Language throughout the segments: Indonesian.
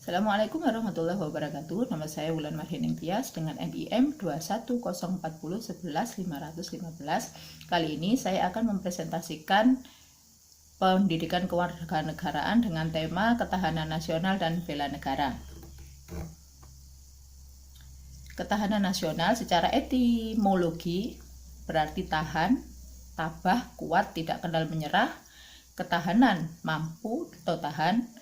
Assalamualaikum warahmatullahi wabarakatuh. Nama saya Wulan Marhening Tias dengan NIM 21040111515. Kali ini saya akan mempresentasikan pendidikan kewarganegaraan dengan tema ketahanan nasional dan bela negara. Ketahanan nasional secara etimologi berarti tahan, tabah, kuat, tidak kenal menyerah. Ketahanan mampu atau tahan.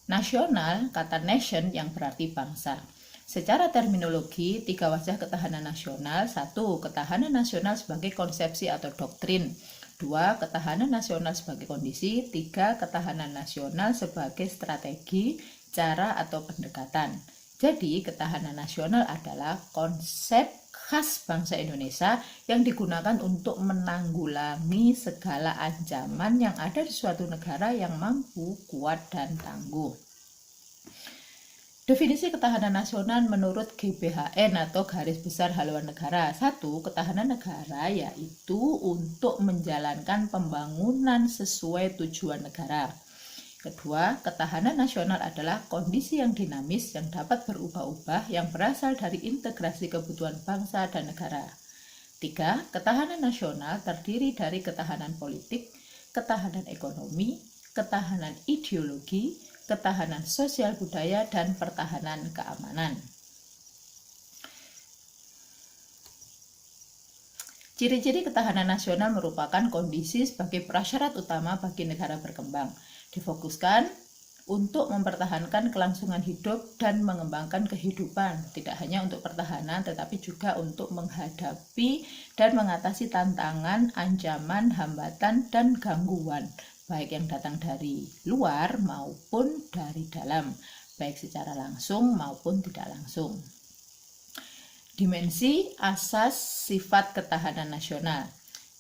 Nasional, kata nation yang berarti bangsa. Secara terminologi, tiga wajah ketahanan nasional. 1. Ketahanan nasional sebagai konsepsi atau doktrin. 2. Ketahanan nasional sebagai kondisi. 3. Ketahanan nasional sebagai strategi, cara atau pendekatan. Jadi, ketahanan nasional adalah konsep khas bangsa Indonesia yang digunakan untuk menanggulangi segala ancaman yang ada di suatu negara yang mampu, kuat, dan tangguh. Definisi ketahanan nasional menurut GBHN atau Garis Besar Haluan Negara. 1. Ketahanan negara yaitu untuk menjalankan pembangunan sesuai tujuan negara. Kedua, ketahanan nasional adalah kondisi yang dinamis yang dapat berubah-ubah yang berasal dari integrasi kebutuhan bangsa dan negara. 3. Ketahanan nasional terdiri dari ketahanan politik, ketahanan ekonomi, ketahanan ideologi, ketahanan sosial budaya, dan pertahanan keamanan. Ciri-ciri ketahanan nasional merupakan kondisi sebagai prasyarat utama bagi negara berkembang. Difokuskan untuk mempertahankan kelangsungan hidup dan mengembangkan kehidupan, tidak hanya untuk pertahanan tetapi juga untuk menghadapi dan mengatasi tantangan, ancaman, hambatan, dan gangguan, baik yang datang dari luar maupun dari dalam, baik secara langsung maupun tidak langsung. Dimensi asas sifat ketahanan nasional.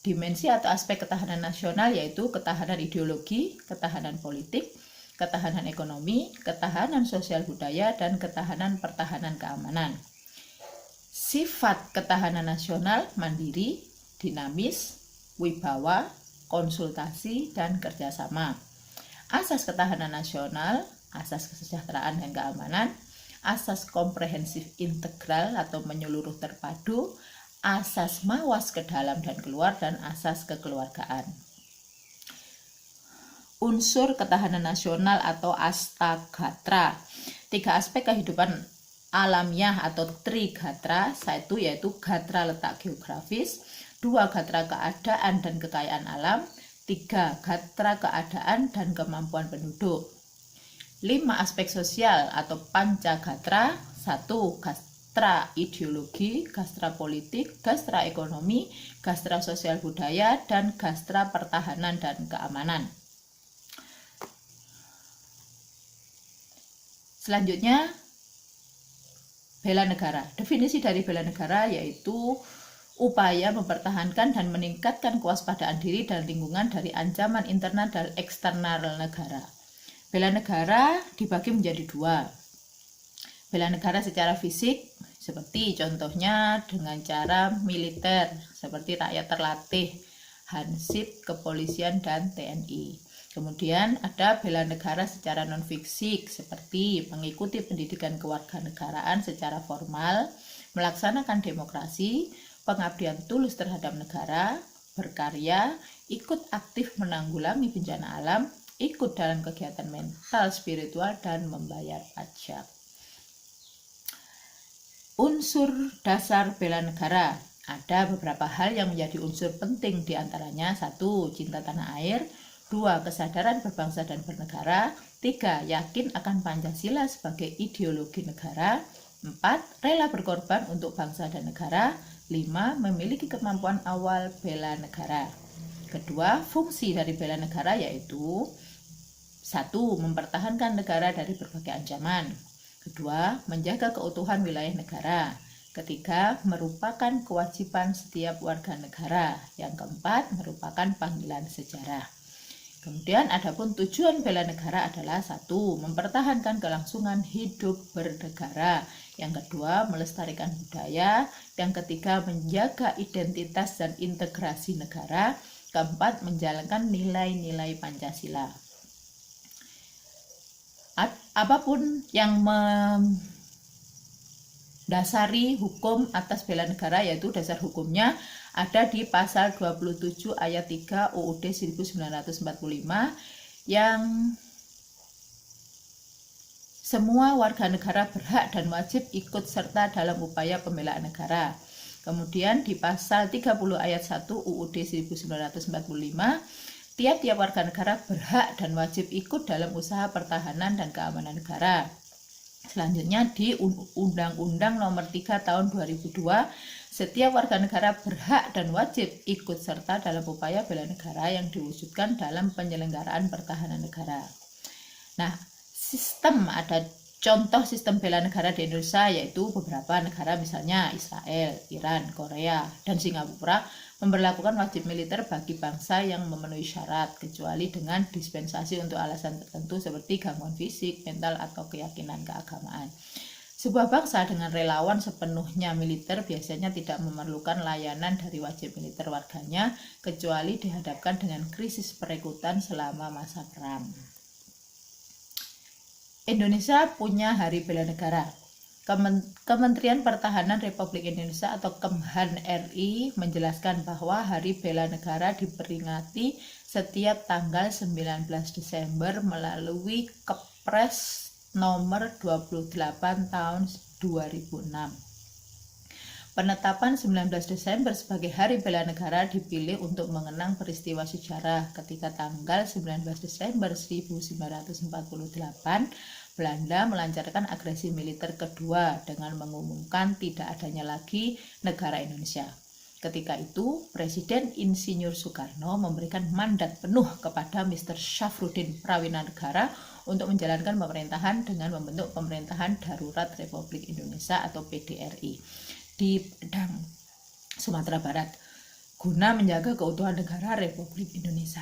Dimensi atau aspek ketahanan nasional yaitu ketahanan ideologi, ketahanan politik, ketahanan ekonomi, ketahanan sosial budaya, dan ketahanan pertahanan keamanan. Sifat ketahanan nasional mandiri, dinamis, wibawa, konsultasi, dan kerjasama. Asas ketahanan nasional, asas kesejahteraan dan keamanan, asas komprehensif integral atau menyeluruh terpadu, asas mawas ke dalam dan keluar, dan asas kekeluargaan. Unsur ketahanan nasional atau astagatra. 3 aspek kehidupan alamiah atau trigatra. 1 yaitu gatra letak geografis, 2 gatra keadaan dan kekayaan alam, 3 gatra keadaan dan kemampuan penduduk. 5 aspek sosial atau pancagatra. 1 gastra ideologi, gastra politik, gastra ekonomi, gastra sosial budaya, dan gastra pertahanan dan keamanan. Selanjutnya, bela negara. Definisi dari bela negara yaitu upaya mempertahankan dan meningkatkan kewaspadaan diri dan lingkungan dari ancaman internal dan eksternal negara. Bela negara dibagi menjadi 2. Bela negara secara fisik, seperti contohnya dengan cara militer, seperti rakyat terlatih, Hansip, kepolisian, dan TNI. Kemudian ada bela negara secara non-fisik, seperti mengikuti pendidikan kewarganegaraan secara formal, melaksanakan demokrasi, pengabdian tulus terhadap negara, berkarya, ikut aktif menanggulangi bencana alam, ikut dalam kegiatan mental, spiritual, dan membayar pajak. Unsur dasar bela negara. Ada beberapa hal yang menjadi unsur penting diantaranya. 1. Cinta tanah air. 2. Kesadaran berbangsa dan bernegara. 3. Yakin akan Pancasila sebagai ideologi negara. 4. Rela berkorban untuk bangsa dan negara. 5. Memiliki kemampuan awal bela negara. Kedua, fungsi dari bela negara yaitu 1. Mempertahankan negara dari berbagai ancaman. Kedua, menjaga keutuhan wilayah negara. Ketiga, merupakan kewajiban setiap warga negara. Yang keempat, merupakan panggilan sejarah. Kemudian adapun tujuan bela negara adalah 1. Mempertahankan kelangsungan hidup bernegara. Yang kedua, melestarikan budaya. Yang ketiga, menjaga identitas dan integrasi negara. Keempat, menjalankan nilai-nilai Pancasila. apapun yang mendasari hukum atas bela negara, yaitu dasar hukumnya ada di pasal 27 ayat 3 UUD 1945 yang semua warga negara berhak dan wajib ikut serta dalam upaya pembelaan negara. Kemudian di pasal 30 ayat 1 UUD 1945, tiap-tiap warga negara berhak dan wajib ikut dalam usaha pertahanan dan keamanan negara. Selanjutnya di Undang-Undang Nomor 3 Tahun 2002, setiap warga negara berhak dan wajib ikut serta dalam upaya bela negara yang diwujudkan dalam penyelenggaraan pertahanan negara. Nah, ada contoh sistem bela negara di Indonesia, yaitu beberapa negara misalnya Israel, Iran, Korea, dan Singapura memberlakukan wajib militer bagi bangsa yang memenuhi syarat, kecuali dengan dispensasi untuk alasan tertentu seperti gangguan fisik, mental, atau keyakinan keagamaan. Sebuah bangsa dengan relawan sepenuhnya militer biasanya tidak memerlukan layanan dari wajib militer warganya, kecuali dihadapkan dengan krisis perekrutan selama masa perang. Indonesia punya Hari Bela Negara. Kementerian Pertahanan Republik Indonesia atau Kemhan RI menjelaskan bahwa Hari Bela Negara diperingati setiap tanggal 19 Desember melalui Kepres nomor 28 tahun 2006. Penetapan 19 Desember sebagai Hari Bela Negara dipilih untuk mengenang peristiwa sejarah ketika tanggal 19 Desember 1948 Belanda melancarkan agresi militer kedua dengan mengumumkan tidak adanya lagi negara Indonesia. Ketika itu, Presiden Insinyur Soekarno memberikan mandat penuh kepada Mr. Syafruddin Prawinanegara untuk menjalankan pemerintahan dengan membentuk Pemerintahan Darurat Republik Indonesia atau PDRI di Padang, Sumatera Barat, guna menjaga keutuhan negara Republik Indonesia.